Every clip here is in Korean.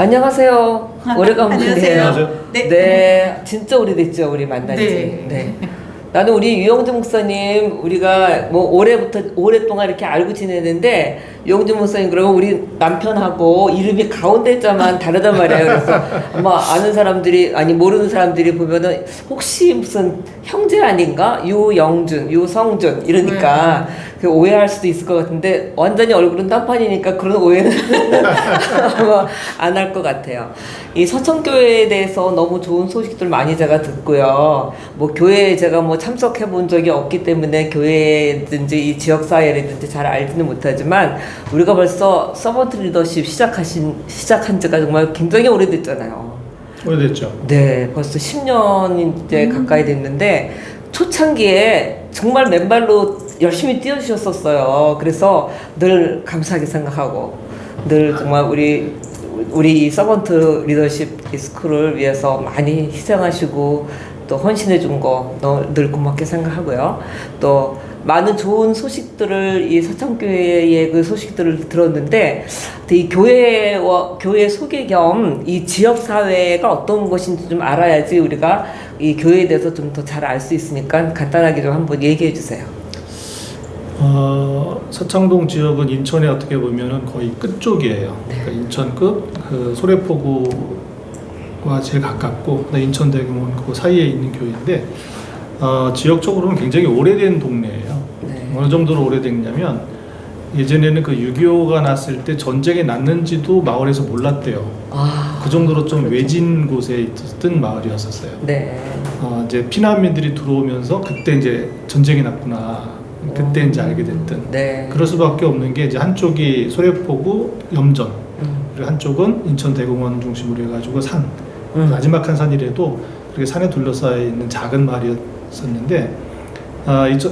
안녕하세요. 오래간만이에요. 안녕하세요. 네, 진짜 오래됐죠, 우리 만난 지. 네. 나는 우리 유영준 목사님, 우리가 뭐 오랫동안 이렇게 알고 지내는데, 유영준 목사님, 그러면 우리 남편하고 이름이 가운데자만 다르단 말이에요. 그래서 아마 아는 사람들이, 아니, 모르는 사람들이 보면은, 혹시 무슨 형제 아닌가? 유영준, 유성준, 이러니까 오해할 수도 있을 것 같은데, 완전히 얼굴은 딴판이니까 그런 오해는 아마 안 할 것 같아요. 이 서천교회에 대해서 너무 좋은 소식들 많이 제가 듣고요. 뭐 교회에 제가 뭐 참석해 본 적이 없기 때문에 교회든지 이 지역사회라든지 잘 알지는 못하지만, 우리가 벌써 서번트 리더십 시작한 지가 정말 굉장히 오래됐잖아요. 오래됐죠. 네, 벌써 10년 이제 가까이 됐는데, 초창기에 정말 맨발로 열심히 뛰어주셨었어요. 그래서 늘 감사하게 생각하고, 늘 정말 우리 이 서번트 리더십 스쿨을 위해서 많이 희생하시고 또 헌신해 준 거 늘 고맙게 생각하고요. 또 많은 좋은 소식들을 이 서천교회의 그 소식들을 들었는데, 이 교회 소개 겸 이 지역 사회가 어떤 것인지 좀 알아야지 우리가 이 교회에 대해서 좀 더 잘 알 수 있으니까 간단하게 좀 한번 얘기해 주세요. 서창동 지역은 인천에 어떻게 보면은 거의 끝쪽이에요. 그러니까 인천 끝, 그 소래포구와 제일 가깝고, 인천대공원 그 사이에 있는 교회인데, 지역적으로는 굉장히 오래된 동네예요. 네. 어느 정도로 오래됐냐면, 예전에는 그 6.25가 났을 때 전쟁이 났는지도 마을에서 몰랐대요. 그 정도로 좀 그렇죠. 외진 곳에 있었던 마을이었었어요. 네. 이제 피난민들이 들어오면서 그때 이제 전쟁이 났구나. 그때 이제 알게 됐던. 네. 그럴 수밖에 없는 게, 이제 한쪽이 소래포구 염전, 그리고 한쪽은 인천 대공원 중심으로 해가지고 산. 나지막한 산이라도 그렇게 산에 둘러싸여 있는 작은 마을이었었는데,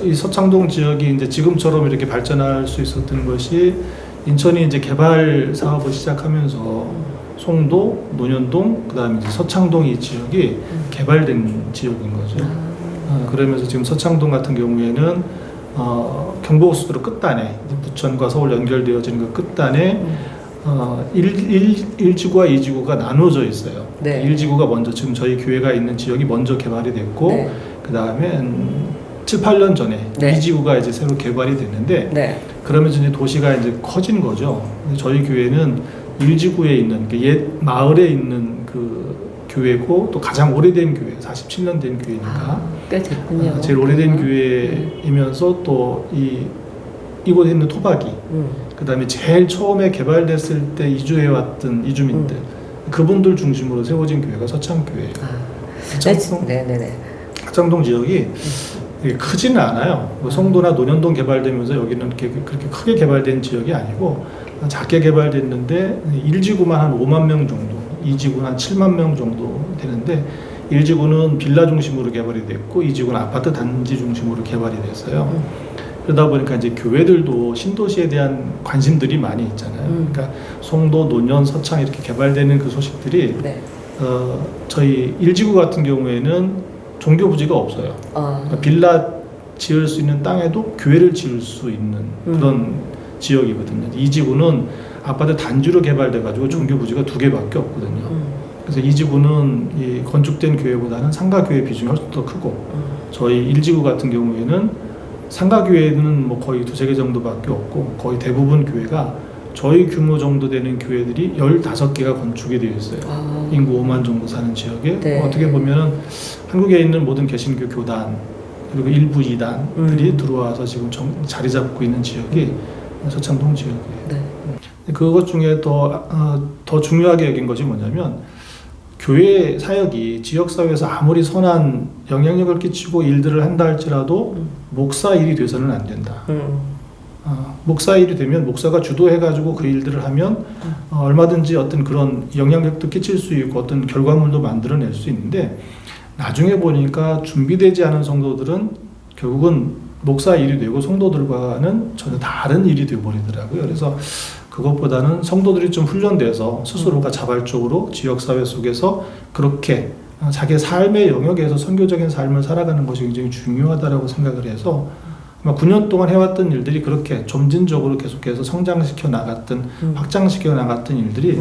이 서창동 지역이 이제 지금처럼 이렇게 발전할 수 있었던 것이, 인천이 이제 개발 사업을 시작하면서 송도, 논현동, 그다음에 이제 서창동 이 지역이 개발된 지역인 거죠. 그러면서 지금 서창동 같은 경우에는 경부고속도로 끝단에, 부천과 서울 연결되어지는 그 끝단에 1지구와 2지구가 나눠져 있어요. 네. 1지구가 먼저, 지금 저희 교회가 있는 지역이 먼저 개발이 됐고, 네. 그 다음에 7, 8년 전에 네. 2지구가 이제 새로 개발이 됐는데, 네. 그러면서 이제 도시가 이제 커진 거죠. 저희 교회는 1지구에 있는, 옛 마을에 있는 그 교회고, 또 가장 오래된 교회, 47년 된 교회니까. 꽤 됐군요. 제일 오래된 교회이면서 또 이곳에 있는 토박이, 그 다음에 제일 처음에 개발됐을 때 이주해왔던 이주민들, 그분들 중심으로 세워진 교회가 서창교회예요. 서창동 지역이 크지는 않아요. 송도나 논현동 개발되면서 여기는 그렇게 크게 개발된 지역이 아니고, 작게 개발됐는데 1지구만 한 5만 명 정도, 2지구는 한 7만 명 정도 되는데, 1지구는 빌라 중심으로 개발이 됐고, 2지구는 아파트 단지 중심으로 개발이 됐어요. 그러다 보니까 이제 교회들도 신도시에 대한 관심들이 많이 있잖아요. 그러니까 송도, 논현, 서창 이렇게 개발되는 그 소식들이, 네. 저희 1지구 같은 경우에는 종교 부지가 없어요. 그러니까 빌라 지을 수 있는 땅에도 교회를 지을 수 있는 그런 지역이거든요. 2지구는 아파트 단지로 개발돼가지고 종교 부지가 2개밖에 없거든요. 그래서 2지구는 이 건축된 교회보다는 상가교회 비중이 훨씬 더 크고, 저희 1지구 같은 경우에는 상가교회는 뭐 거의 2-3개 정도밖에 없고, 거의 대부분 교회가 저희 규모 정도 되는 교회들이 15개가 건축이 되어 있어요. 인구 5만 정도 사는 지역에. 네. 어떻게 보면은 한국에 있는 모든 개신교 교단, 그리고 일부 이단들이 들어와서 지금 자리 잡고 있는 지역이 서창동 지역이에요. 네. 그것 중에 더 중요하게 여긴 것이 뭐냐면, 교회 사역이 지역사회에서 아무리 선한 영향력을 끼치고 일들을 한다 할지라도 목사 일이 돼서는 안 된다. 목사 일이 되면 목사가 주도해가지고 그 일들을 하면 얼마든지 어떤 그런 영향력도 끼칠 수 있고 어떤 결과물도 만들어낼 수 있는데, 나중에 보니까 준비되지 않은 성도들은 결국은 목사 일이 되고 성도들과는 전혀 다른 일이 되어버리더라고요. 그래서 그것보다는 성도들이 좀 훈련돼서 스스로가 자발적으로 지역사회 속에서 그렇게 자기 삶의 영역에서 선교적인 삶을 살아가는 것이 굉장히 중요하다고 생각을 해서, 9년 동안 해왔던 일들이 그렇게 점진적으로 계속해서 성장시켜 나갔던, 확장시켜 나갔던 일들이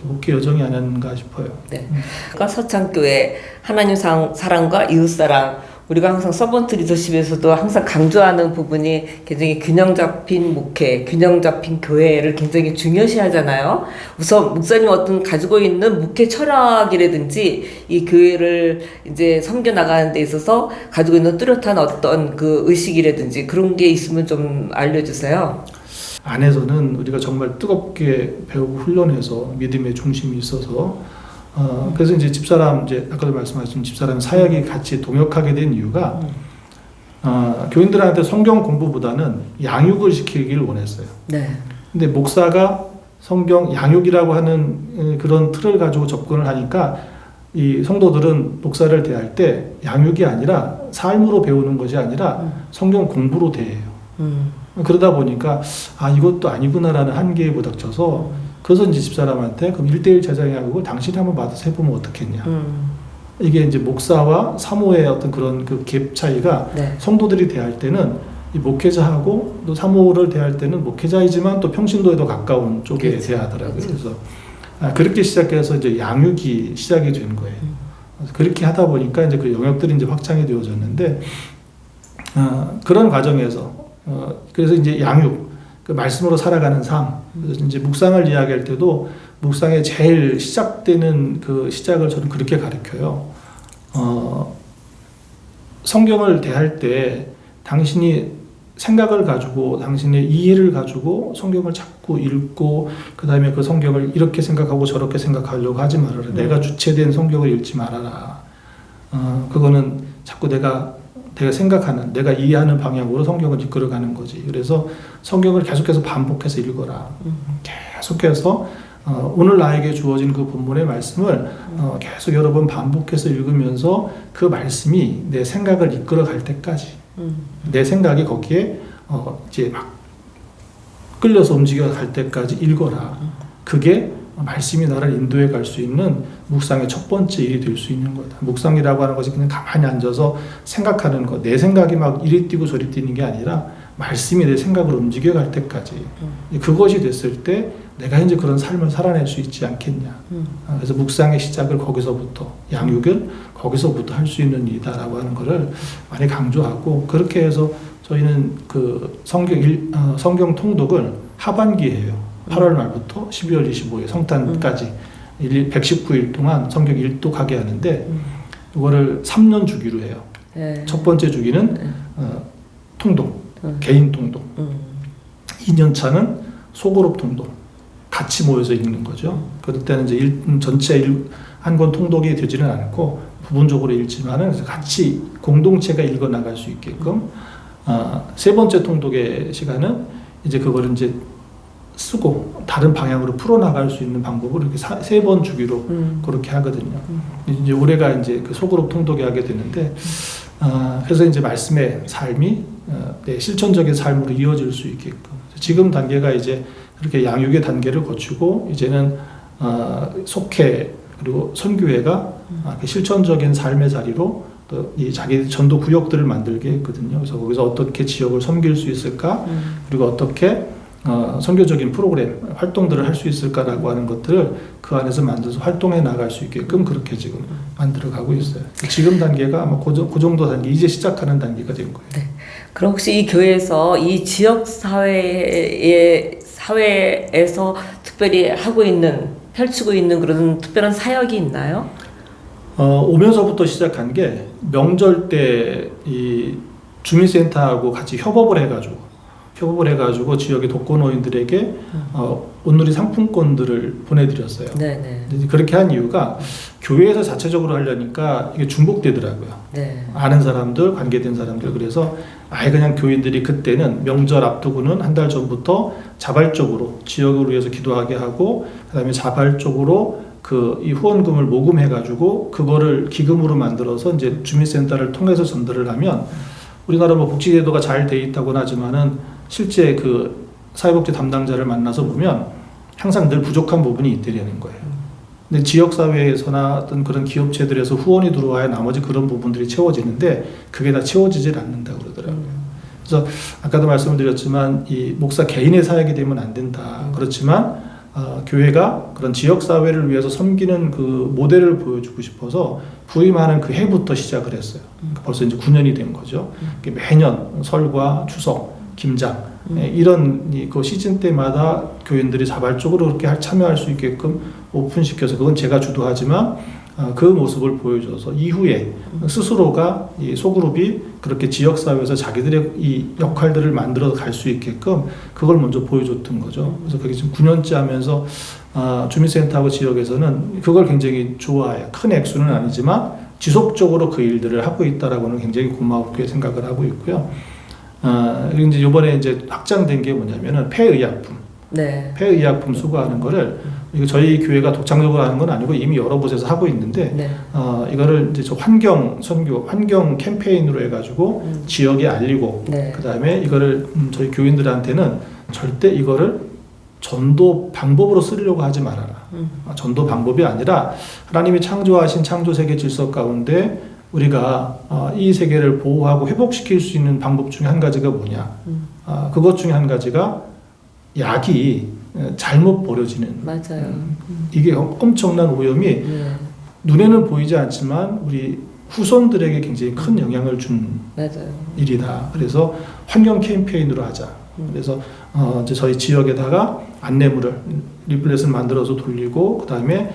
목회 여정이 아닌가 싶어요. 네. 그러니까 서창교회 하나님 사랑과 이웃사랑, 우리가 항상 서번트 리더십에서도 항상 강조하는 부분이 굉장히 균형 잡힌 목회, 균형 잡힌 교회를 굉장히 중요시하잖아요. 우선 목사님 어떤 가지고 있는 목회 철학이라든지 이 교회를 이제 섬겨 나가는 데 있어서 가지고 있는 뚜렷한 어떤 그 의식이라든지 그런 게 있으면 좀 알려주세요. 안에서는 우리가 정말 뜨겁게 배우고 훈련해서 믿음의 중심이 있어서 그래서 이제 집사람, 이제 아까도 말씀하신 집사람 사역이 같이 동역하게 된 이유가 교인들한테 성경 공부보다는 양육을 시키길 원했어요. 네. 근데 목사가 성경 양육이라고 하는 그런 틀을 가지고 접근을 하니까 이 성도들은 목사를 대할 때 양육이 아니라 삶으로 배우는 것이 아니라 성경 공부로 대해요. 그러다 보니까 이것도 아니구나라는 한계에 부닥쳐서 그래서 이제 집사람한테 그럼 1대1 제자 양육을 당신이 한번 받아서 해보면 어떻겠냐. 이게 이제 목사와 사모의 어떤 그런 그 갭 차이가 네. 성도들이 대할 때는 이 목회자하고 또 사모를 대할 때는 목회자이지만 또 평신도에 더 가까운 쪽에 그렇죠. 대하더라고요. 그래서 그렇게 시작해서 이제 양육이 시작이 된 거예요. 그렇게 하다 보니까 이제 그 영역들이 이제 확장이 되어졌는데 그런 과정에서 그래서 이제 양육, 그 말씀으로 살아가는 삶. 그래서 이제 묵상을 이야기할 때도 묵상의 제일 시작되는 그 시작을 저는 그렇게 가르쳐요. 성경을 대할 때 당신이 생각을 가지고 당신의 이해를 가지고 성경을 자꾸 읽고 그 다음에 그 성경을 이렇게 생각하고 저렇게 생각하려고 하지 말아라. 내가 주체된 성경을 읽지 말아라. 그거는 자꾸 내가 생각하는, 내가 이해하는 방향으로 성경을 이끌어가는 거지. 그래서 성경을 계속해서 반복해서 읽어라. 계속해서 오늘 나에게 주어진 그 본문의 말씀을 계속 여러 번 반복해서 읽으면서 그 말씀이 내 생각을 이끌어갈 때까지 내 생각이 거기에 이제 막 끌려서 움직여갈 때까지 읽어라. 그게 말씀이 나를 인도해 갈 수 있는 묵상의 첫 번째 일이 될 수 있는 거다. 묵상이라고 하는 것이 그냥 가만히 앉아서 생각하는 것, 내 생각이 막 이리 뛰고 저리 뛰는 게 아니라 말씀이 내 생각을 움직여 갈 때까지 그것이 됐을 때 내가 이제 그런 삶을 살아낼 수 있지 않겠냐. 그래서 묵상의 시작을 거기서부터, 양육을 거기서부터 할 수 있는 일이다라고 하는 것을 많이 강조하고, 그렇게 해서 저희는 그 성경 통독을 하반기에 해요. 8월 말부터 12월 25일 성탄까지 119일 동안 성경 일독하게 하는데 이거를 3년 주기로 해요. 네. 첫 번째 주기는 통독, 개인 통독. 2년 차는 소그룹 통독. 같이 모여서 읽는 거죠. 그럴 때는 이제 전체 한 권 통독이 되지는 않고 부분적으로 읽지만은 같이 공동체가 읽어 나갈 수 있게끔 세 번째 통독의 시간은 이제 그거를 이제 쓰고 다른 방향으로 풀어나갈 수 있는 방법을 이렇게 세 번 주기로 그렇게 하거든요. 이제 올해가 이제 그 소그룹 통독이 하게 되는데, 그래서 이제 말씀의 삶이 내 실천적인 삶으로 이어질 수 있게끔. 지금 단계가 이제 그렇게 양육의 단계를 거치고 이제는 속회 그리고 선교회가 실천적인 삶의 자리로 또 이 자기 전도 구역들을 만들게 했거든요. 그래서 거기서 어떻게 지역을 섬길 수 있을까, 그리고 어떻게 선교적인 프로그램, 활동들을 할 수 있을까라고 하는 것들을 그 안에서 만들어서 활동해 나갈 수 있게끔 그렇게 지금 만들어가고 있어요. 지금 단계가 아마 그 정도 단계, 이제 시작하는 단계가 된 거예요. 네. 그럼 혹시 이 교회에서 이 지역 사회에서 특별히 펼치고 있는 그런 특별한 사역이 있나요? 오면서부터 시작한 게 명절 때 이 주민센터하고 같이 협업을 해가지고 지역의 독거노인들에게 온누리 상품권들을 보내드렸어요. 네네. 그렇게 한 이유가 교회에서 자체적으로 하려니까 이게 중복되더라고요. 네. 아는 사람들, 관계된 사람들. 그래서 아예 그냥 교인들이 그때는 명절 앞두고는 한 달 전부터 자발적으로 지역을 위해서 기도하게 하고, 그다음에 자발적으로 이 후원금을 모금해가지고 그거를 기금으로 만들어서 이제 주민센터를 통해서 전달을 하면, 우리나라 복지제도가 잘 돼 있다고는 하지만은 실제 그 사회복지 담당자를 만나서 보면 항상 늘 부족한 부분이 있다는 거예요. 근데 지역사회에서나 어떤 그런 기업체들에서 후원이 들어와야 나머지 그런 부분들이 채워지는데 그게 다 채워지질 않는다고 그러더라고요. 그래서 아까도 말씀을 드렸지만 이 목사 개인의 사역이 되면 안 된다. 그렇지만 교회가 그런 지역 사회를 위해서 섬기는 그 모델을 보여주고 싶어서 부임하는 그 해부터 시작을 했어요. 벌써 이제 9년이 된 거죠. 매년 설과 추석, 김장 이런 그 시즌 때마다 교인들이 자발적으로 그렇게 참여할 수 있게끔 오픈시켜서 그건 제가 주도하지만 그 모습을 보여줘서 이후에 스스로가 이 소그룹이 그렇게 지역사회에서 자기들의 이 역할들을 만들어 갈 수 있게끔 그걸 먼저 보여줬던 거죠. 그래서 그게 지금 9년째 하면서 주민센터하고 지역에서는 그걸 굉장히 좋아해요. 큰 액수는 아니지만 지속적으로 그 일들을 하고 있다라고는 굉장히 고맙게 생각을 하고 있고요. 그리고 이제 이번에 이제 확장된 게 뭐냐면은 폐의약품. 네. 폐의약품 수거하는 거를 이거 저희 교회가 독창적으로 하는 건 아니고 이미 여러 곳에서 하고 있는데 네. 이거를 이제 저 환경 선교, 환경 캠페인으로 해가지고 지역에 알리고 네. 그 다음에 이거를 저희 교인들한테는 절대 이거를 전도 방법으로 쓰려고 하지 말아라. 전도 방법이 아니라 하나님이 창조하신 창조 세계 질서 가운데 우리가 이 세계를 보호하고 회복시킬 수 있는 방법 중에 한 가지가 뭐냐? 그것 중에 한 가지가 약이 잘못 버려지는. 맞아요. 이게 엄청난 오염이 네. 눈에는 보이지 않지만 우리 후손들에게 굉장히 큰 영향을 준 맞아요. 일이다. 그래서 환경 캠페인으로 하자. 그래서 이제 저희 지역에다가 안내물을 리플렛을 만들어서 돌리고 그 다음에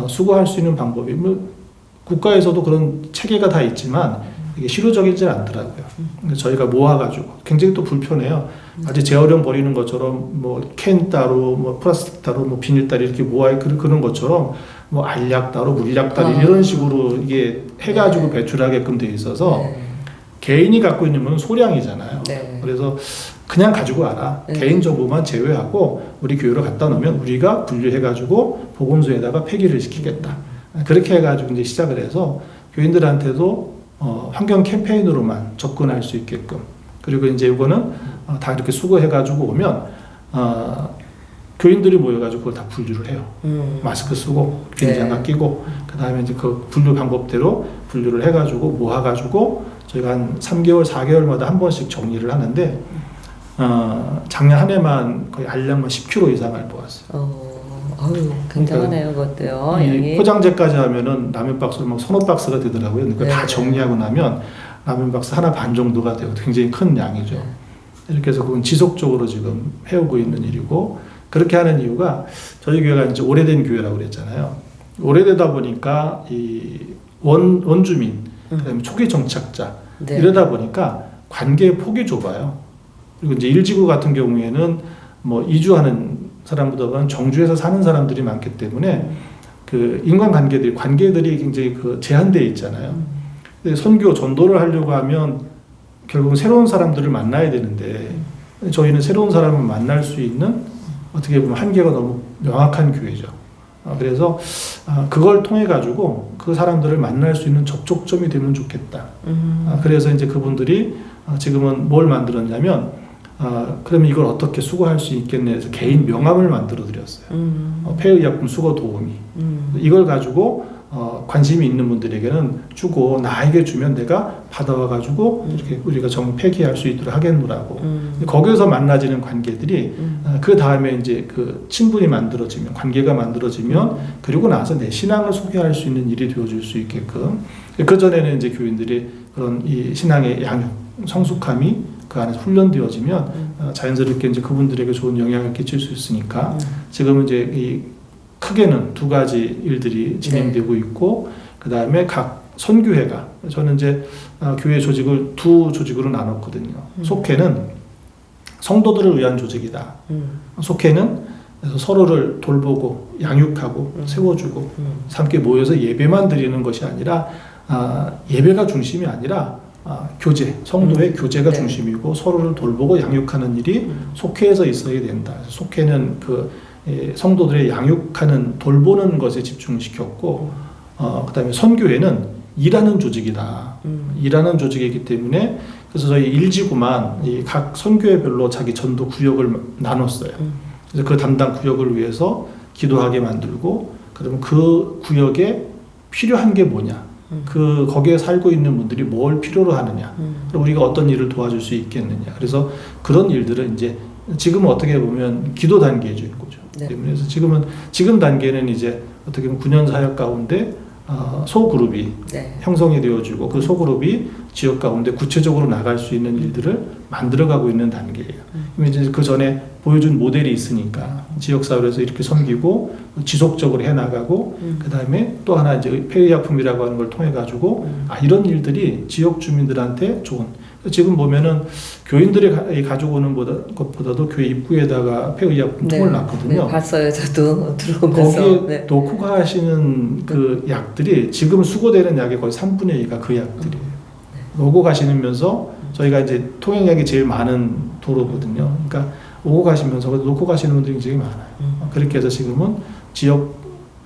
수거할 수 있는 방법이 뭐 국가에서도 그런 체계가 다 있지만 이게 실효적이지 않더라고요. 저희가 모아가지고 굉장히 또 불편해요. 아직 재활용 버리는 것처럼 뭐 캔 따로, 뭐 플라스틱 따로, 뭐 비닐 따로 이렇게 모아 그런 것처럼 뭐 알약 따로, 물약 따로 이런 식으로 이게 해가지고 배출하게끔 돼 있어서 개인이 갖고 있는 건 소량이잖아요. 네. 그래서 그냥 가지고 와라. 개인 정보만 제외하고 우리 교회로 갖다 놓으면 우리가 분류해가지고 보건소에다가 폐기를 시키겠다. 그렇게 해가지고 이제 시작을 해서 교인들한테도 환경 캠페인으로만 접근할 수 있게끔 그리고 이제 이거는 다 이렇게 수거해가지고 오면 교인들이 모여가지고 그걸 다 분류를 해요. 마스크 쓰고 비닐장갑 끼고 그 다음에 이제 그 분류 방법대로 분류를 해가지고 모아가지고 저희가 한 3개월, 4개월마다 한 번씩 정리를 하는데 작년 한 해만 거의 알량만 10kg 이상을 모았어요. 굉장하네요, 그것도요. 이 포장재까지 하면은 라면 박스로 막 서너 박스가 되더라고요. 그러니까 네. 다 정리하고 나면 라면 박스 하나 반 정도가 되고 굉장히 큰 양이죠. 이렇게 해서 그건 지속적으로 지금 해오고 있는 일이고 그렇게 하는 이유가 저희 교회가 이제 오래된 교회라고 그랬잖아요. 오래되다 보니까 이 원주민, 그다음에 초기 정착자 네. 이러다 보니까 관계의 폭이 좁아요. 그리고 이제 일지구 같은 경우에는 뭐 이주하는 사람보다는 정주에서 사는 사람들이 많기 때문에 그 관계들이 굉장히 그 제한되어 있잖아요. 근데 선교 전도를 하려고 하면 결국은 새로운 사람들을 만나야 되는데 저희는 새로운 사람을 만날 수 있는 어떻게 보면 한계가 너무 명확한 교회죠. 그래서 그걸 통해 가지고 그 사람들을 만날 수 있는 접촉점이 되면 좋겠다. 그래서 이제 그분들이 지금은 뭘 만들었냐면 그러면 이걸 어떻게 수거할 수 있겠네 해서 개인 명함을 만들어 드렸어요. 폐의약품 수거 도우미. 이걸 가지고 관심이 있는 분들에게는 주고 나에게 주면 내가 받아와 가지고 이렇게 우리가 폐기할 수 있도록 하겠노라고. 거기서 만나지는 관계들이 그 다음에 이제 그 친분이 만들어지면 관계가 만들어지면 그리고 나서 내 신앙을 소개할 수 있는 일이 되어줄 수 있게끔 그 전에는 이제 교인들이 그런 이 신앙의 양육 성숙함이 그 안에서 훈련되어지면 자연스럽게 이제 그분들에게 좋은 영향을 끼칠 수 있으니까 지금은 이제 이 크게는 두 가지 일들이 진행되고 있고 그 다음에 각 선교회가 저는 이제 교회 조직을 두 조직으로 나눴거든요. 속회는 성도들을 위한 조직이다. 속회는 그래서 서로를 돌보고 양육하고 세워주고 함께 모여서 예배만 드리는 것이 아니라 예배가 중심이 아니라 교제, 성도의 교제가 중심이고 서로를 돌보고 양육하는 일이 속회에서 있어야 된다. 속회는 그 성도들의 양육하는 돌보는 것에 집중시켰고 그다음에 선교회는 일하는 조직이다. 일하는 조직이기 때문에 그래서 저희 일지구만 이 각 선교회별로 자기 전도 구역을 나눴어요. 그래서 그 담당 구역을 위해서 기도하게 만들고 그러면 그 구역에 필요한 게 뭐냐? 거기에 살고 있는 분들이 뭘 필요로 하느냐? 그럼 우리가 어떤 일을 도와줄 수 있겠느냐? 그래서 그런 일들은 이제 지금은 어떻게 보면 기도 단계에 있는 거죠. 네. 그래서 지금 단계는 이제 어떻게 보면 9년 사역 가운데 소그룹이 네. 형성이 되어지고 그 소그룹이 지역 가운데 구체적으로 나갈 수 있는 일들을 만들어가고 있는 단계예요. 그럼 이제 그 전에 보여준 모델이 있으니까 지역사회에서 이렇게 섬기고 지속적으로 해나가고 그 다음에 또 하나 이제 폐의약품이라고 하는 걸 통해 가지고 이런 일들이 지역 주민들한테 좋은. 지금 보면은 교인들이 가져오는 것보다도 교회 입구에다가 폐의약품 통을 놨거든요. 네, 봤어요. 저도 들어오면서. 거기에 네. 놓고 가시는 그 약들이 지금 수거되는 약의 거의 3분의 2가 그 약들이에요. 오고 가시면서 저희가 이제 통행량이 제일 많은 도로거든요. 그러니까 오고 가시면서 놓고 가시는 분들이 굉장히 많아요. 그렇게 해서 지금은 지역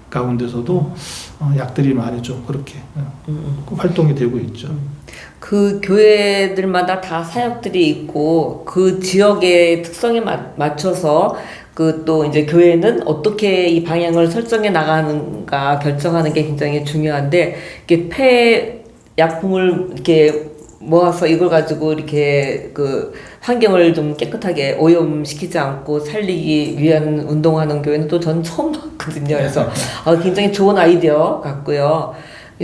가운데서도 약들이 많이 좀 그렇게 활동이 되고 있죠. 그 교회들마다 다 사역들이 있고 그 지역의 특성에 맞춰서 그 또 이제 교회는 어떻게 이 방향을 설정해 나가는가 결정하는 게 굉장히 중요한데 이렇게 폐 약품을 이렇게 모아서 이걸 가지고 이렇게 그 환경을 좀 깨끗하게 오염시키지 않고 살리기 위한 운동하는 교회는 또 전 처음 봤거든요. 그래서 굉장히 좋은 아이디어 같고요.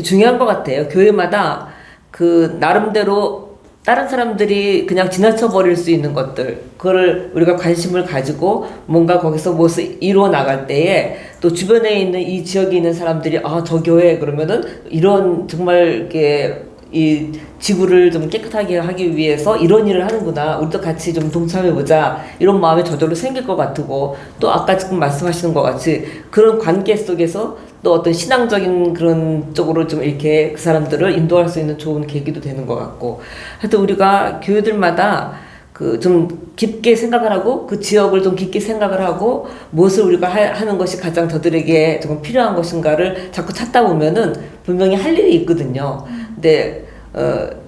중요한 것 같아요. 교회마다 그 나름대로 다른 사람들이 그냥 지나쳐 버릴 수 있는 것들, 그거를 우리가 관심을 가지고 뭔가 거기서 무엇을 이루어 나갈 때에 또 주변에 있는 이 지역에 있는 사람들이 저 교회 그러면은 이런 정말 이렇게 이 지구를 좀 깨끗하게 하기 위해서 이런 일을 하는구나, 우리도 같이 좀 동참해보자, 이런 마음이 저절로 생길 것 같고, 또 아까 지금 말씀하시는 것 같이 그런 관계 속에서 또 어떤 신앙적인 그런 쪽으로 좀 이렇게 그 사람들을 인도할 수 있는 좋은 계기도 되는 것 같고, 하여튼 우리가 교회들마다 그 좀 깊게 생각을 하고 그 지역을 좀 깊게 생각을 하고 무엇을 우리가 하는 것이 가장 저들에게 조금 필요한 것인가를 자꾸 찾다 보면은 분명히 할 일이 있거든요. 근데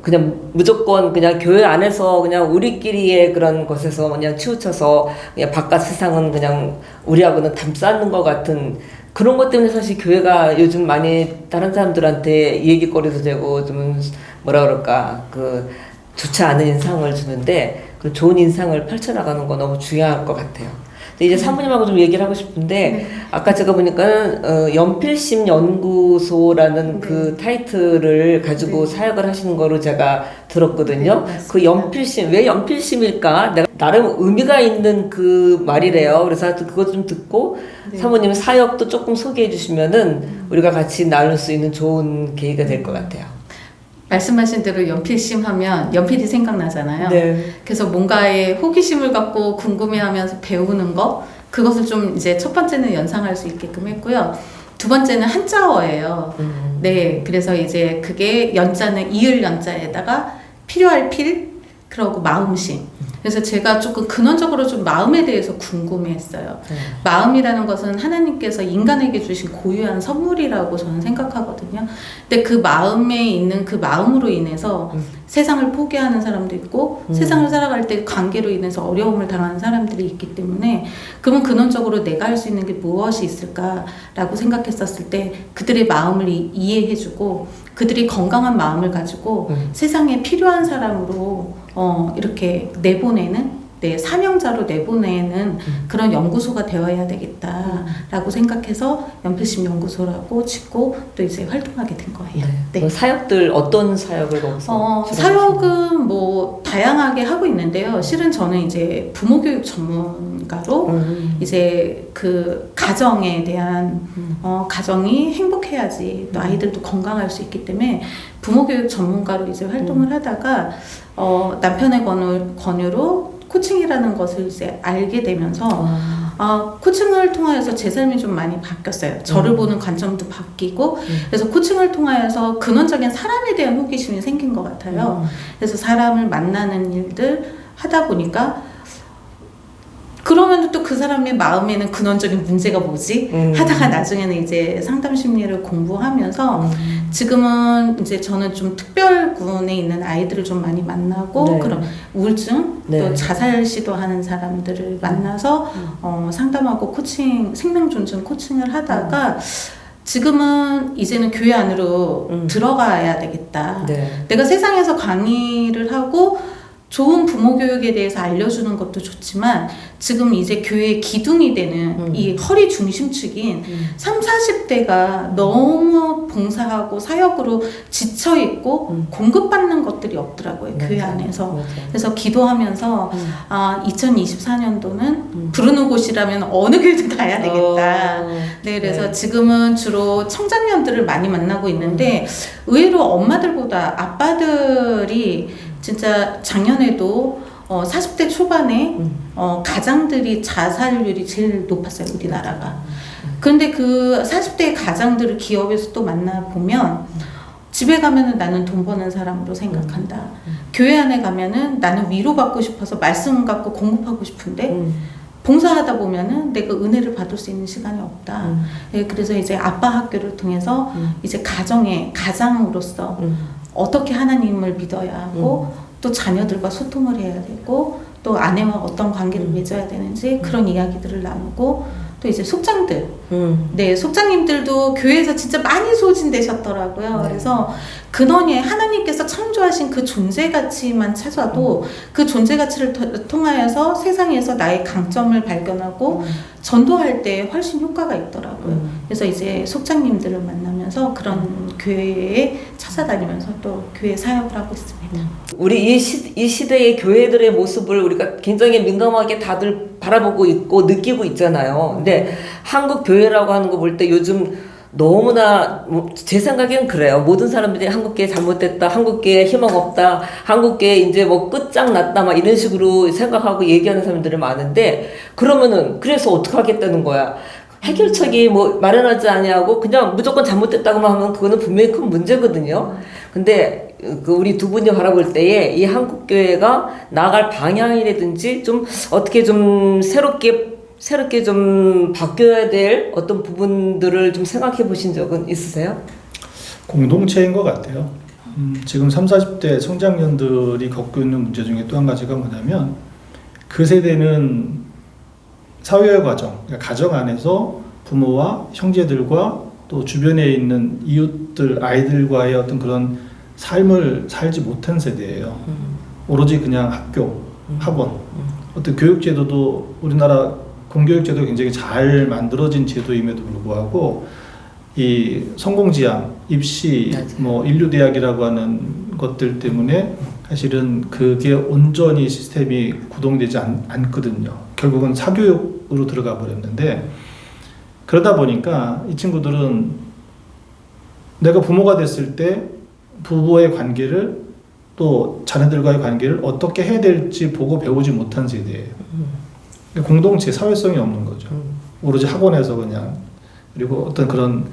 그냥 무조건 그냥 교회 안에서 그냥 우리끼리의 그런 것에서 그냥 치우쳐서 그냥 바깥 세상은 그냥 우리하고는 담쌓는 것 같은 그런 것 때문에 사실 교회가 요즘 많이 다른 사람들한테 얘기거리도 되고 좀 뭐라 그럴까 그 좋지 않은 인상을 주는데 그 좋은 인상을 펼쳐나가는 거 너무 중요할 것 같아요. 근데 이제 사모님하고 좀 얘기를 하고 싶은데 아까 제가 보니까 연필심 연구소라는 그 타이틀을 가지고 사역을 하시는 거로 제가 들었거든요. 그 연필심, 왜 연필심일까? 내가 나름 의미가 있는 그 말이래요. 그래서 그것 좀 듣고 사모님 사역도 조금 소개해 주시면은 우리가 같이 나눌 수 있는 좋은 계기가 될 것 같아요. 말씀하신 대로 연필심 하면 연필이 생각나잖아요. 네. 그래서 뭔가에 호기심을 갖고 궁금해하면서 배우는 거, 그것을 좀 이제 첫 번째는 연상할 수 있게끔 했고요. 두 번째는 한자어예요. 네, 그래서 이제 그게 연자는 이을 연자에다가 필요할 필, 그러고 마음심. 그래서 제가 조금 근원적으로 좀 마음에 대해서 궁금해했어요. 마음이라는 것은 하나님께서 인간에게 주신 고유한 선물이라고 저는 생각하거든요. 근데 그 마음에 있는 그 마음으로 인해서 세상을 포기하는 사람도 있고 세상을 살아갈 때 관계로 인해서 어려움을 당하는 사람들이 있기 때문에 그러면 근원적으로 내가 할 수 있는 게 무엇이 있을까라고 생각했었을 때 그들의 마음을 이해해주고 그들이 건강한 마음을 가지고 세상에 필요한 사람으로 이렇게 내보내는 사명자로 내보내는 그런 연구소가 되어야 되겠다라고 생각해서 연필심 연구소라고 짓고 또 이제 활동하게 된 거예요. 네. 그 사역들 어떤 사역을 거기서? 사역은 뭐 다양하게 하고 있는데요. 실은 저는 이제 부모교육 전문가로 이제 그 가정에 대한 가정이 행복해야지 또 아이들도 건강할 수 있기 때문에 부모교육 전문가로 이제 활동을 하다가 남편의 권유로 코칭이라는 것을 이제 알게 되면서 코칭을 통하여서 제 삶이 좀 많이 바뀌었어요. 저를 보는 관점도 바뀌고 그래서 코칭을 통하여서 근원적인 사람에 대한 호기심이 생긴 것 같아요. 그래서 사람을 만나는 일들 하다 보니까 그러면 또 그 사람의 마음에는 근원적인 문제가 뭐지? 하다가 나중에는 이제 상담 심리를 공부하면서 지금은 이제 저는 좀 특별군에 있는 아이들을 좀 많이 만나고 그런 우울증 또 자살 시도하는 사람들을 만나서 상담하고 코칭, 생명 존중 코칭을 하다가 지금은 이제는 교회 안으로 들어가야 되겠다. 내가 세상에서 강의를 하고 좋은 부모 교육에 대해서 알려주는 것도 좋지만 지금 이제 교회의 기둥이 되는 이 허리 중심축인 3, 40대가 너무 봉사하고 사역으로 지쳐있고 공급받는 것들이 없더라고요. 교회 안에서. 맞아. 그래서 기도하면서 2024년도는 부르는 곳이라면 어느 교회든 가야 되겠다. 네, 그래서 네. 지금은 주로 청장년들을 많이 만나고 있는데 의외로 엄마들보다 아빠들이 진짜 작년에도 40대 초반에 가장들이 자살률이 제일 높았어요, 우리나라가. 그런데 그 40대 가장들을 기업에서 또 만나보면 집에 가면은 나는 돈 버는 사람으로 생각한다. 교회 안에 가면은 나는 위로받고 싶어서 말씀 갖고 공급하고 싶은데 봉사하다 보면은 내가 은혜를 받을 수 있는 시간이 없다. 예, 그래서 이제 아빠 학교를 통해서 이제 가장으로서 어떻게 하나님을 믿어야 하고 또 자녀들과 소통을 해야 되고 또 아내와 어떤 관계를 맺어야 되는지 그런 이야기들을 나누고 또 이제 속장들 네, 속장님들도 교회에서 진짜 많이 소진되셨더라고요. 그래서 근원에 하나님께서 창조하신 그 존재가치만 찾아도 그 존재가치를 통하여서 세상에서 나의 강점을 발견하고 전도할 때 훨씬 효과가 있더라고요. 그래서 이제 속장님들을 만나면서 그런 교회에 찾아다니면서 또 교회 사역을 하고 있습니다. 우리 이 시대의 교회들의 모습을 우리가 굉장히 민감하게 다들 바라보고 있고 느끼고 있잖아요. 근데 한국 교회라고 하는 거 볼 때 요즘 너무나 제 생각엔 그래요. 모든 사람들이 한국교회 잘못됐다, 한국교회 희망 없다, 한국교회 이제 뭐 끝장났다 막 이런 식으로 생각하고 얘기하는 사람들이 많은데 그러면은 그래서 어떻게 하겠다는 거야. 해결책이 뭐 마련하지 아니하고 그냥 무조건 잘못됐다고만 하면 그거는 분명히 큰 문제거든요. 근데 그 우리 두 분이 바라볼 때에 이 한국교회가 나아갈 방향이라든지 좀 어떻게 좀 새롭게 좀 바뀌어야 될 어떤 부분들을 좀 생각해 보신 적은 있으세요? 공동체인 것 같아요. 지금 30, 40대 청장년들이 겪고 있는 문제 중에 또 한 가지가 뭐냐면 그 세대는 사회화 과정, 그러니까 가정 안에서 부모와 형제들과 또 주변에 있는 이웃들, 아이들과의 어떤 그런 삶을 살지 못한 세대예요. 오로지 그냥 학교, 학원, 어떤 교육제도도 우리나라 공교육제도 굉장히 잘 만들어진 제도임에도 불구하고 이 성공지향, 입시, 뭐 인류대학이라고 하는 것들 때문에 사실은 그게 온전히 시스템이 구동되지 않거든요. 결국은 사교육으로 들어가 버렸는데 그러다 보니까 이 친구들은 내가 부모가 됐을 때 부부의 관계를 또 자녀들과의 관계를 어떻게 해야 될지 보고 배우지 못한 세대예요. 공동체, 사회성이 없는 거죠. 오로지 학원에서 그냥 그리고 어떤 그런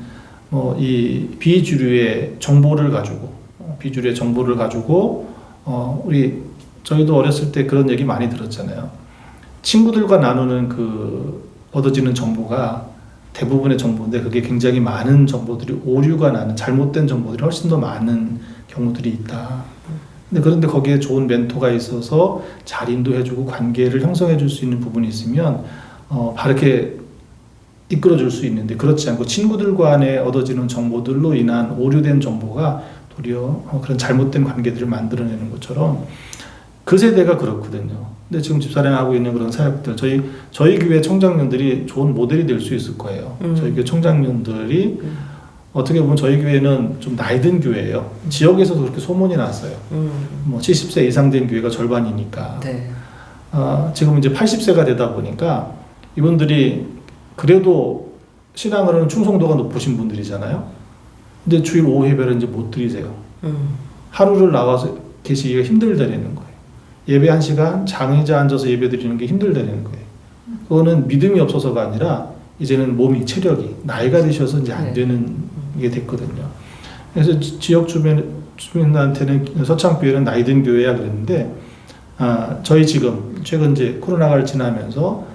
이 비주류의 정보를 가지고 저희도 어렸을 때 그런 얘기 많이 들었잖아요. 친구들과 나누는 그 얻어지는 정보가 대부분의 정보인데 그게 굉장히 많은 정보들이 오류가 나는 잘못된 정보들이 훨씬 더 많은 경우들이 있다. 그런데 거기에 좋은 멘토가 있어서 잘 인도해주고 관계를 형성해줄 수 있는 부분이 있으면 바르게 이끌어줄 수 있는데 그렇지 않고 친구들 간에 얻어지는 정보들로 인한 오류된 정보가 도리어 그런 잘못된 관계들을 만들어내는 것처럼 그 세대가 그렇거든요. 근데 지금 집사람하고 있는 그런 사역들 저희 교회 청장년들이 좋은 모델이 될 수 있을 거예요. 저희 교회 청장년들이 어떻게 보면 저희 교회는 좀 나이 든 교회예요. 지역에서도 그렇게 소문이 났어요. 뭐 70세 이상 된 교회가 절반이니까. 네. 지금 이제 80세가 되다 보니까 이분들이 그래도 신앙으로는 충성도가 높으신 분들이잖아요. 근데 주일 오후 예배를 이제 못 드리세요. 하루를 나와서 계시기가 힘들다는 거예요. 예배 1시간 장의자 앉아서 예배 드리는 게 힘들다는 거예요. 그거는 믿음이 없어서가 아니라 이제는 몸이 체력이 나이가 드셔서 이제 안 되는 게 됐거든요. 그래서 지역 주민한테는 서창교회는 나이 든 교회야 그랬는데 저희 지금 최근 이제 코로나가 지나면서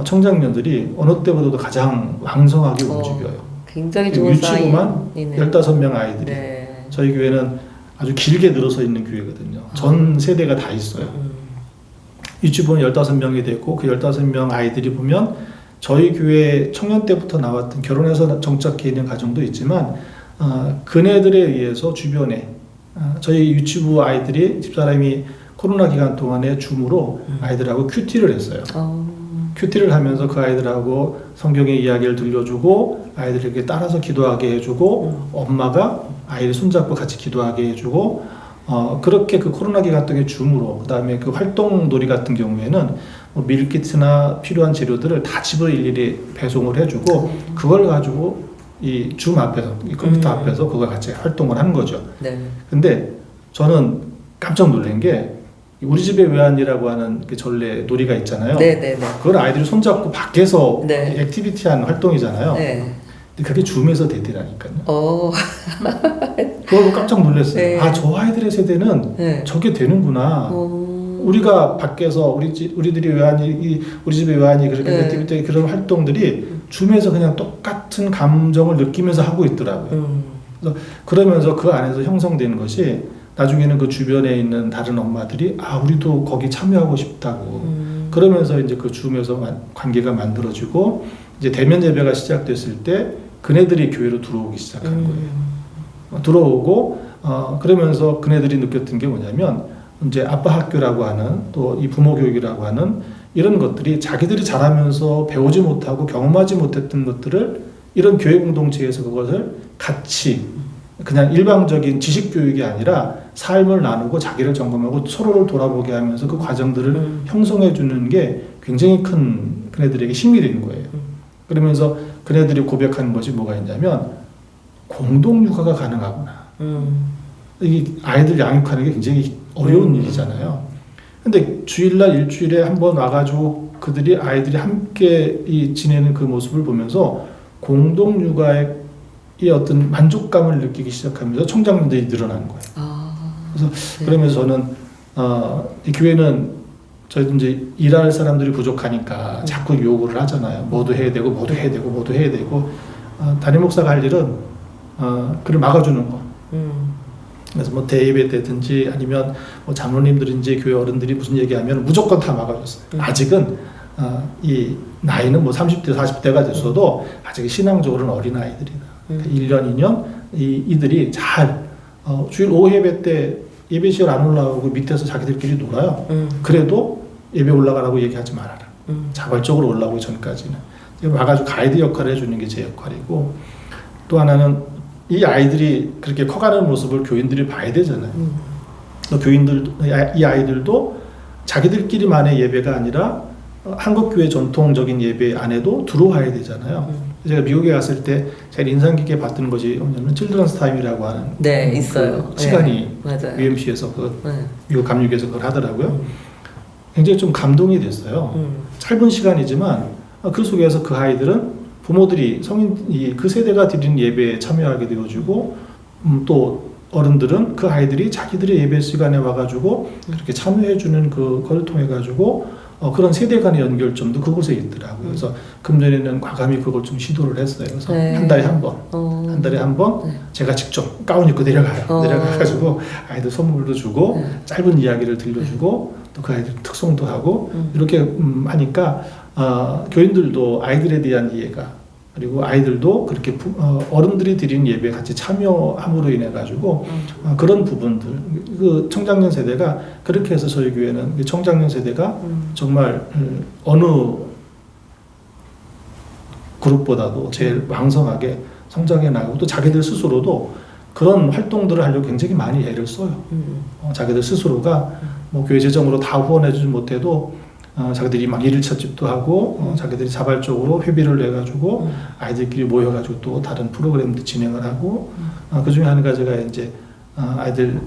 청장년들이 어느 때보다도 가장 왕성하게 움직여요. 굉장히 좋은 유치부만 15명 아이들이. 네. 저희 교회는 아주 길게 늘어서 있는 교회거든요. 전 세대가 다 있어요. 유치부는 15명이 되고 그 15명 아이들이 보면 저희 교회 청년 때부터 나왔던 결혼해서 정착해 있는 가정도 있지만 그네들에 의해서 주변에 저희 유치부 아이들이 집사람이 코로나 기간 동안에 줌으로 아이들하고 큐티를 했어요. 큐티를 하면서 그 아이들하고 성경의 이야기를 들려주고 아이들에게 따라서 기도하게 해주고 엄마가 아이를 손잡고 같이 기도하게 해주고 그렇게 그 코로나 기간 동안에 줌으로 그다음에 그 활동놀이 같은 경우에는 뭐 밀키트나 필요한 재료들을 다 집으로 일일이 배송을 해주고 그걸 가지고 이 줌 앞에서 이 컴퓨터 앞에서 그걸 같이 활동을 하는 거죠. 네. 근데 저는 깜짝 놀란 게 우리 집의 외환이라고 하는 그 전래 놀이가 있잖아요. 네네네. 그걸 아이들이 손잡고 밖에서 네. 액티비티한 활동이잖아요. 네. 근데 그게 줌에서 되더라니까요. 그걸 보고 깜짝 놀랐어요. 네. 아, 저 아이들의 세대는 네. 저게 되는구나. 우리가 밖에서 우리들이 외환이 우리 집의 외환이 그렇게 네. 액티비티 그런 활동들이 줌에서 그냥 똑같은 감정을 느끼면서 하고 있더라고요. 그래서 그러면서 그 안에서 형성되는 것이 나중에는 그 주변에 있는 다른 엄마들이 아 우리도 거기 참여하고 싶다고 그러면서 이제 그 줌에서 관계가 만들어지고 이제 대면 예배가 시작됐을 때 그네들이 교회로 들어오기 시작한 거예요. 들어오고 그러면서 그네들이 느꼈던 게 뭐냐면 이제 아빠 학교라고 하는 또 이 부모 교육이라고 하는 이런 것들이 자기들이 자라면서 배우지 못하고 경험하지 못했던 것들을 이런 교회 공동체에서 그것을 같이 그냥 일방적인 지식 교육이 아니라 삶을 나누고 자기를 점검하고 서로를 돌아보게 하면서 그 과정들을 형성해 주는 게 굉장히 큰 그네들에게 힘이 되는 거예요. 그러면서 그네들이 고백하는 것이 뭐가 있냐면 공동 육아가 가능하구나. 이 아이들 양육하는 게 굉장히 어려운 일이잖아요. 근데 주일날 일주일에 한번 와가지고 그들이 아이들이 함께 지내는 그 모습을 보면서 공동 육아의 이 어떤 만족감을 느끼기 시작하면서 청장년들이 늘어나는 거예요. 그래서 네. 그러면서 저는 이 교회는 저희도 이제 일할 사람들이 부족하니까 자꾸 요구를 하잖아요. 뭐도 해야 되고 뭐도 해야 되고 뭐도 해야 되고 담임 목사가 할 일은 그를 막아주는 거. 그래서 뭐 대예배 때든지 아니면 뭐 장로님들인지 교회 어른들이 무슨 얘기하면 무조건 다 막아줬어요. 아직은 이 나이는 뭐 30대 40대가 됐어도 아직 신앙적으로는 어린 아이들이다. 1년 2년 이들이 잘 주일 오후 예배 때 예배 시간 안 올라오고 밑에서 자기들끼리 놀아요. 그래도 예배 올라가라고 얘기하지 말아라. 자발적으로 올라오기 전까지는 와가지고 가이드 역할을 해주는 게 제 역할이고 또 하나는 이 아이들이 그렇게 커가는 모습을 교인들이 봐야 되잖아요. 또 이 아이들도 자기들끼리만의 예배가 아니라 한국 교회 전통적인 예배 안에도 들어와야 되잖아요. 제가 미국에 갔을 때 제일 인상 깊게 봤던 것이 뭐냐면 칠드런스 타임이라고 하는 네, 있어요. 그 시간이 네, 맞아요. UMC에서 네. 미국 감리교에서 그걸 하더라고요. 굉장히 좀 감동이 됐어요. 짧은 시간이지만 그 속에서 그 아이들은 부모들이 그 세대가 드리는 예배에 참여하게 되어주고 또 어른들은 그 아이들이 자기들의 예배 시간에 와가지고 그렇게 참여해주는 그걸 통해 가지고 그런 세대 간의 연결점도 그곳에 있더라고요. 그래서 금년에는 과감히 그걸 좀 시도를 했어요. 그래서 네. 한 달에 한 번, 한 달에 한 번 네. 제가 직접 가운 입고 내려가요. 내려가가지고 아이들 선물도 주고 짧은 이야기를 들려주고 또 그 아이들 특송도 하고 이렇게 하니까 교인들도 아이들에 대한 이해가 그리고 아이들도 그렇게 어른들이 드리는 예배에 같이 참여함으로 인해 가지고 그런 부분들 그 청장년 세대가 그렇게 해서 저희 교회는 그 청장년 세대가 정말 어느 그룹보다도 제일 왕성하게 성장해 나가고 또 자기들 스스로도 그런 활동들을 하려고 굉장히 많이 애를 써요. 자기들 스스로가 뭐 교회 재정으로 다 후원해주지 못해도 자기들이 막 일일 찻집도 하고 자기들이 자발적으로 회비를 내가지고 아이들끼리 모여가지고 또 다른 프로그램도 진행을 하고 그 중에 한 가지가 이제 아이들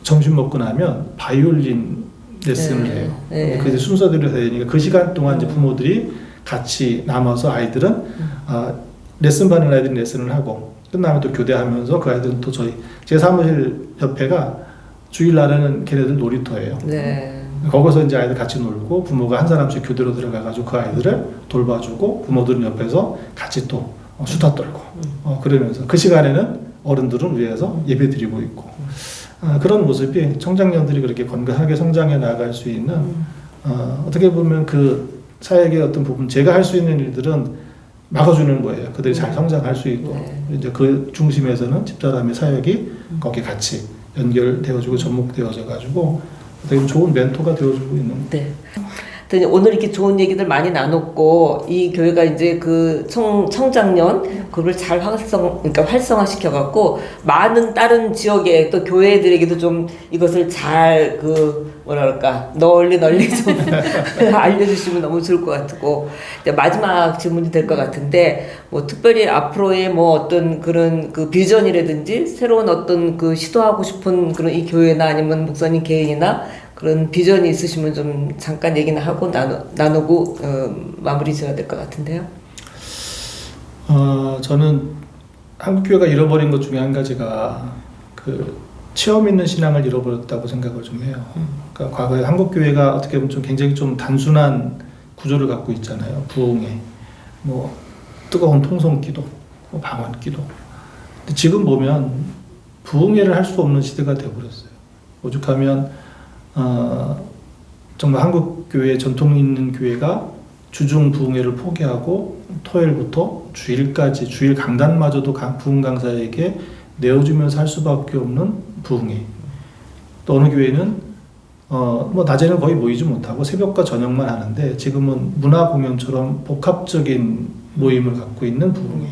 점심 먹고 나면 바이올린 레슨을 네. 해요. 네. 그 순서대로 해야 되니까 그 시간 동안 이제 부모들이 같이 남아서 아이들은 레슨 받는 아이들은 레슨을 하고 끝나면 또 교대하면서 그 아이들은 또 제 사무실 옆에가 주일날에는 걔네들 놀이터예요. 네. 거기서 이제 아이들 같이 놀고 부모가 한 사람씩 교대로 들어가가지고 그 아이들을 돌봐주고 부모들은 옆에서 같이 또 수다 떨고 그러면서 그 시간에는 어른들은 위에서 예배 드리고 있고 그런 모습이 청장년들이 그렇게 건강하게 성장해 나갈 수 있는 어떻게 보면 그 사역의 어떤 부분 제가 할 수 있는 일들은 막아주는 거예요. 그들이 잘 성장할 수 있고 이제 그 중심에서는 집사람의 사역이 거기에 같이 연결되어지고 접목되어져 가지고 되게 좋은 멘토가 되어주고 있는. 네. 하여튼 오늘 이렇게 좋은 얘기들 많이 나눴고 이 교회가 이제 그 청장년 그걸 잘 그러니까 활성화시켜 갖고 많은 다른 지역의 또 교회들에게도 좀 이것을 잘 뭐랄까 널리 좀 알려주시면 너무 좋을 것 같고 이제 마지막 질문이 될 것 같은데 뭐 특별히 앞으로의 뭐 어떤 그런 그 비전이라든지 새로운 어떤 그 시도하고 싶은 그런 이 교회나 아니면 목사님 개인이나 그런 비전이 있으시면 좀 잠깐 얘기나 하고 나누고 마무리 지어야 될 것 같은데요. 저는 한국교회가 잃어버린 것 중에 한 가지가 그 체험 있는 신앙을 잃어버렸다고 생각을 좀 해요. 그러니까 과거에 한국교회가 어떻게 보면 좀 굉장히 좀 단순한 구조를 갖고 있잖아요. 부흥회, 뭐 뜨거운 통성기도, 뭐 방언기도. 근데 지금 보면 부흥회를 할 수 없는 시대가 되어버렸어요. 오죽하면 정말 한국 교회 전통 있는 교회가 주중 부흥회를 포기하고 토요일부터 주일까지 주일 강단마저도 부흥 강사에게 내어주면서 할 수밖에 없는 부흥회. 또 어느 교회는 뭐 낮에는 거의 모이지 못하고 새벽과 저녁만 하는데 지금은 문화 공연처럼 복합적인 모임을 갖고 있는 부흥회.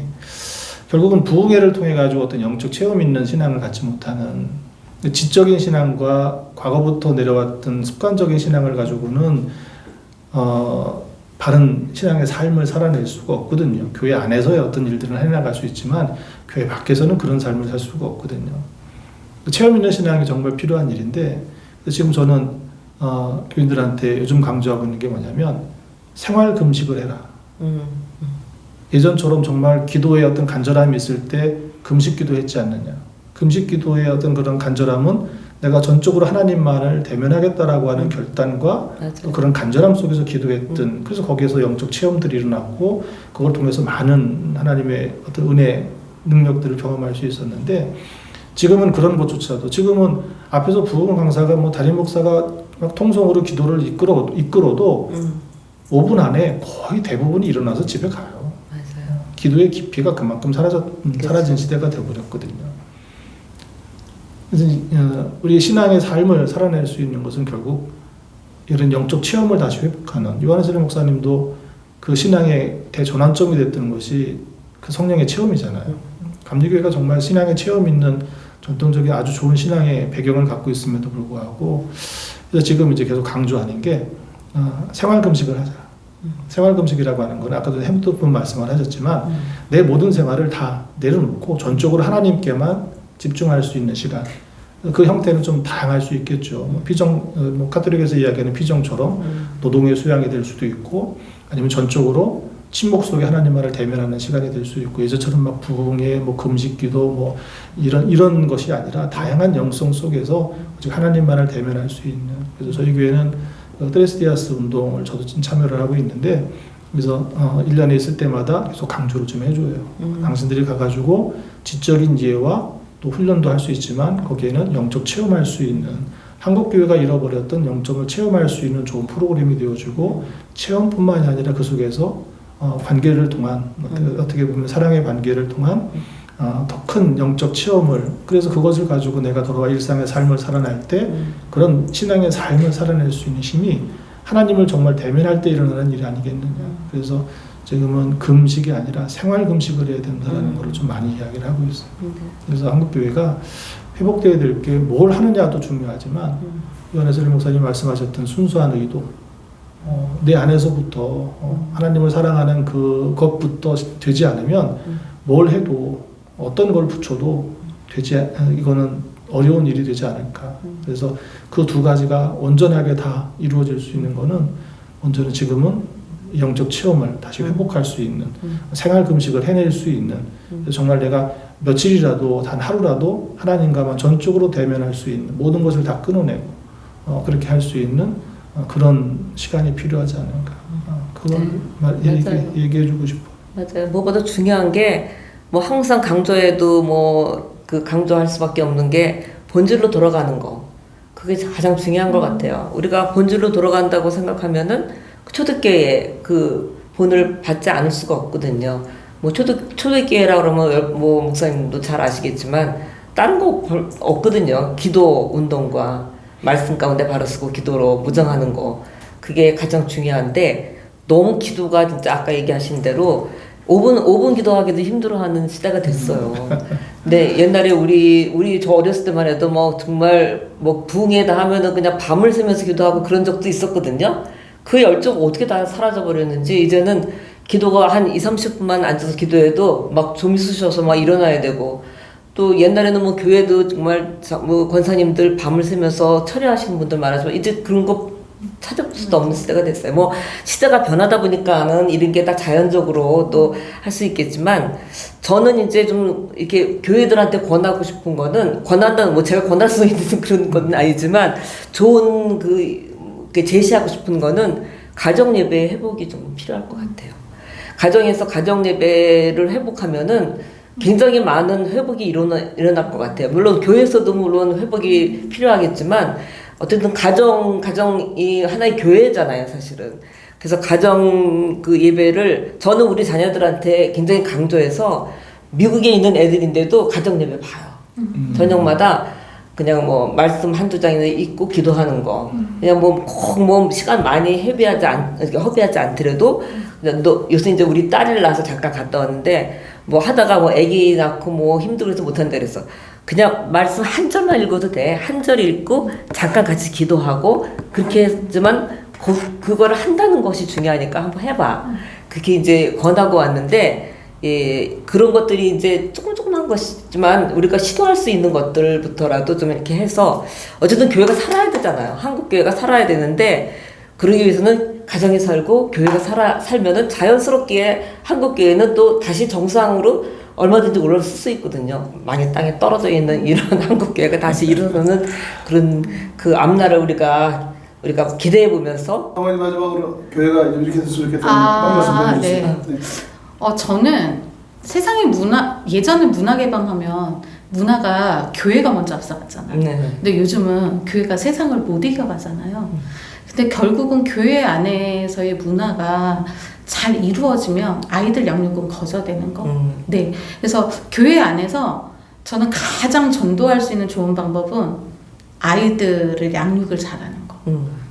결국은 부흥회를 통해 가지고 어떤 영적 체험 있는 신앙을 갖지 못하는 지적인 신앙과 과거부터 내려왔던 습관적인 신앙을 가지고는 바른 신앙의 삶을 살아낼 수가 없거든요. 교회 안에서의 어떤 일들은 해나갈 수 있지만 교회 밖에서는 그런 삶을 살 수가 없거든요. 체험 있는 신앙이 정말 필요한 일인데 지금 저는 교인들한테 요즘 강조하고 있는 게 뭐냐면 생활 금식을 해라. 예전처럼 정말 기도에 어떤 간절함이 있을 때 금식 기도했지 않느냐. 금식 기도의 어떤 그런 간절함은 내가 전적으로 하나님만을 대면하겠다라고 하는 결단과 또 그런 간절함 속에서 기도했던 그래서 거기에서 영적 체험들이 일어났고 그걸 통해서 많은 하나님의 어떤 은혜 능력들을 경험할 수 있었는데 지금은 그런 것조차도 지금은 앞에서 부흥 강사가 뭐 담임 목사가 막 통성으로 기도를 이끌어도 5분 안에 거의 대부분이 일어나서 집에 가요. 맞아요. 기도의 깊이가 그만큼 사라진 시대가 되어버렸거든요. 그래서 우리 신앙의 삶을 살아낼 수 있는 것은 결국 이런 영적 체험을 다시 회복하는 요한에스겔 목사님도 그 신앙의 대전환점이 됐던 것이 그 성령의 체험이잖아요. 감리교회가 정말 신앙의 체험 있는 전통적인 아주 좋은 신앙의 배경을 갖고 있음에도 불구하고 그래서 지금 이제 계속 강조하는 게 생활 금식을 하자. 생활 금식이라고 하는 건 아까도 햄도폰 말씀을 하셨지만 내 모든 생활을 다 내려놓고 전적으로 하나님께만 집중할 수 있는 시간. 그 형태는 좀 다양할 수 있겠죠. 카톨릭에서 이야기하는 피정처럼 노동의 수양이 될 수도 있고, 아니면 전적으로 침묵 속에 하나님만을 대면하는 시간이 될 수도 있고, 예전처럼 막 부흥회, 금식기도, 이런 것이 아니라 다양한 영성 속에서 하나님만을 대면할 수 있는. 그래서 저희 교회는 트레스디아스 운동을 저도 참여를 하고 있는데, 그래서 1년에 있을 때마다 계속 강조를 좀 해줘요. 당신들이 가가지고 지적인 이해와 또 훈련도 할 수 있지만 거기에는 영적 체험할 수 있는 한국교회가 잃어버렸던 영적을 체험할 수 있는 좋은 프로그램이 되어주고 체험뿐만이 아니라 그 속에서 관계를 통한 어떻게 보면 사랑의 관계를 통한 더 큰 영적 체험을 그래서 그것을 가지고 내가 돌아와 일상의 삶을 살아낼 때 그런 신앙의 삶을 살아낼 수 있는 힘이 하나님을 정말 대면할 때 일어나는 일이 아니겠느냐. 그래서 지금은 금식이 아니라 생활 금식을 해야 된다는 걸 좀 많이 이야기를 하고 있어요. 그래서 한국교회가 회복되어야 될 게 뭘 하느냐도 중요하지만 요한에스겔 목사님 말씀하셨던 순수한 의도, 내 안에서부터 하나님을 사랑하는 그것부터 되지 않으면 뭘 해도 어떤 걸 붙여도 이거는 어려운 일이 되지 않을까. 그래서 그 두 가지가 온전하게 다 이루어질 수 있는 거는 먼저는 지금은 영적 체험을 다시 회복할 수 있는 생활 금식을 해낼 수 있는 정말 내가 며칠이라도 단 하루라도 하나님과만 전적으로 대면할 수 있는 모든 것을 다 끊어내고 그렇게 할 수 있는 그런 시간이 필요하지 않을까. 그걸 얘기해주고 싶어요. 맞아요. 무엇보다 중요한 게 항상 강조해도 강조할 수밖에 없는 게 본질로 돌아가는 거. 그게 가장 중요한 것 같아요. 우리가 본질로 돌아간다고 생각하면은 초대교회의 그 본을 받지 않을 수가 없거든요. 초대교회라 그러면 목사님도 잘 아시겠지만 다른 거 없거든요. 기도 운동과 말씀 가운데 바로 쓰고 기도로 무장하는 거 그게 가장 중요한데 너무 기도가 진짜 아까 얘기하신 대로 5분 기도하기도 힘들어하는 시대가 됐어요. 네, 옛날에 우리 저 어렸을 때만 해도 뭐 정말 뭐 부흥회다 하면은 그냥 밤을 새면서 기도하고 그런 적도 있었거든요. 그 열정 어떻게 다 사라져 버렸는지 이제는 기도가 한 20-30분만 앉아서 기도해도 막 좀이 쑤셔서 막 일어나야 되고 또 옛날에는 뭐 교회도 정말 뭐 권사님들 밤을 새면서 철회하시는 분들 많았지만 이제 그런 거 찾아볼 수도 없는 시대가 됐어요. 뭐 시대가 변하다 보니까는 이런 게 다 자연적으로 또 할 수 있겠지만 저는 이제 좀 이렇게 교회들한테 권하고 싶은 거는 권한다는 뭐 제가 권할 수 있는 그런 건 아니지만 좋은 그 제시하고 싶은 거는 가정 예배 회복이 좀 필요할 것 같아요. 가정에서 가정 예배를 회복하면은 굉장히 많은 회복이 일어날 것 같아요. 물론 교회에서도 물론 회복이 필요하겠지만 어쨌든 가정이 하나의 교회잖아요, 사실은. 그래서 가정 그 예배를 저는 우리 자녀들한테 굉장히 강조해서 미국에 있는 애들인데도 가정 예배 봐요. 저녁마다 그냥 뭐 말씀 한두 장이나 읽고 기도하는 거. 그냥 뭐 꼭 뭐 시간 많이 허비하지 않더라도 그냥 요새 이제 우리 딸을 낳아서 잠깐 갔다 왔는데 뭐 하다가 뭐 아기 낳고 뭐 힘들어서 해서 못한다 그래서 그냥 말씀 한 절만 읽어도 돼. 한 절 읽고 잠깐 같이 기도하고 그렇게 했지만 그거를 한다는 것이 중요하니까 한번 해봐. 그렇게 이제 권하고 왔는데 예, 그런 것들이 이제 조금한 것이지만 우리가 시도할 수 있는 것들부터라도 좀 이렇게 해서 어쨌든 교회가 살아야 되잖아요. 한국 교회가 살아야 되는데 그러기 위해서는 가정에 살고 교회가 살면은 자연스럽게 한국 교회는 또 다시 정상으로 얼마든지 올라설 수 있거든요. 만약 땅에 떨어져 있는 이런 한국 교회가 다시 일어서는 그런 그 앞날을 우리가 기대해 보면서. 어머니 마지막으로 교회가 이렇게 됐으면 좋겠다는 말씀 해주세요. 네. 저는 세상의 예전에 문화 개방하면 문화가 교회가 먼저 앞서갔잖아요. 네. 근데 요즘은 교회가 세상을 못 이겨가잖아요. 근데 결국은 교회 안에서의 문화가 잘 이루어지면 아이들 양육은 거저되는 거. 네. 그래서 교회 안에서 저는 가장 전도할 수 있는 좋은 방법은 아이들을 양육을 잘하는 거.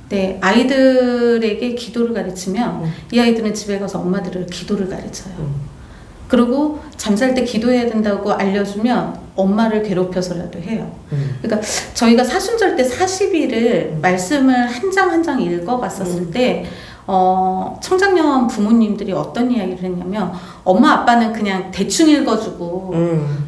네, 아이들에게 기도를 가르치면 이 아이들은 집에 가서 엄마들을 기도를 가르쳐요. 그리고 잠잘 때 기도해야 된다고 알려주면 엄마를 괴롭혀서라도 해요. 그러니까 저희가 사순절 때 40일을 말씀을 한 장 한 장 읽어봤었을 때 청장년 부모님들이 어떤 이야기를 했냐면 엄마 아빠는 그냥 대충 읽어주고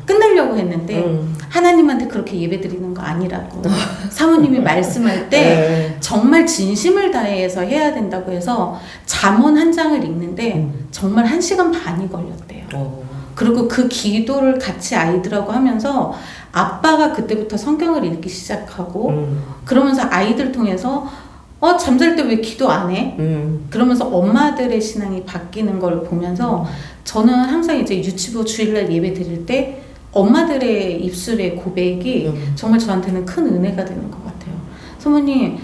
끝내려고 했는데 하나님한테 그렇게 예배드리는 거 아니라고 사모님이 말씀할 때 정말 진심을 다해서 해야 된다고 해서 잠언 한 장을 읽는데 정말 1시간 반이 걸렸대요. 그리고 그 기도를 같이 아이들하고 하면서 아빠가 그때부터 성경을 읽기 시작하고 그러면서 아이들 통해서 잠잘 때 왜 기도 안 해? 그러면서 엄마들의 신앙이 바뀌는 걸 보면서 저는 항상 이제 유치부 주일날 예배 드릴 때 엄마들의 입술의 고백이 정말 저한테는 큰 은혜가 되는 것 같아요. 사모님,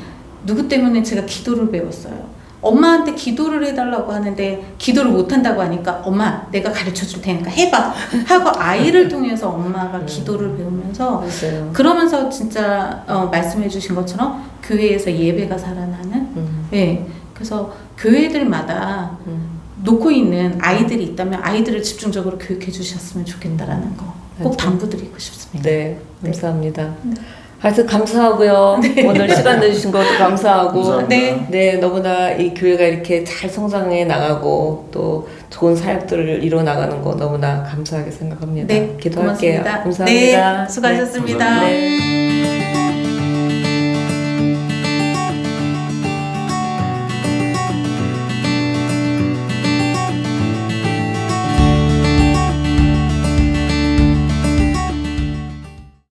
누구 때문에 제가 기도를 배웠어요. 엄마한테 기도를 해달라고 하는데 기도를 못한다고 하니까 엄마 내가 가르쳐 줄 테니까 해봐 하고 아이를 통해서 엄마가 기도를 배우면서 맞아요. 그러면서 진짜 말씀해 주신 것처럼 교회에서 예배가 살아나는 네, 그래서 교회들마다 놓고 있는 아이들이 있다면 아이들을 집중적으로 교육해 주셨으면 좋겠다라는 거 꼭 당부드리고 싶습니다. 네, 감사합니다. 하여튼 감사하고요. 오늘 시간 내주신 것도 감사하고. 감사합니다. 네, 너무나 이 교회가 이렇게 잘 성장해 나가고 또 좋은 사역들을 이뤄 나가는 거 너무나 감사하게 생각합니다. 네, 기도할게요. 고맙습니다. 감사합니다. 네, 수고하셨습니다. 네.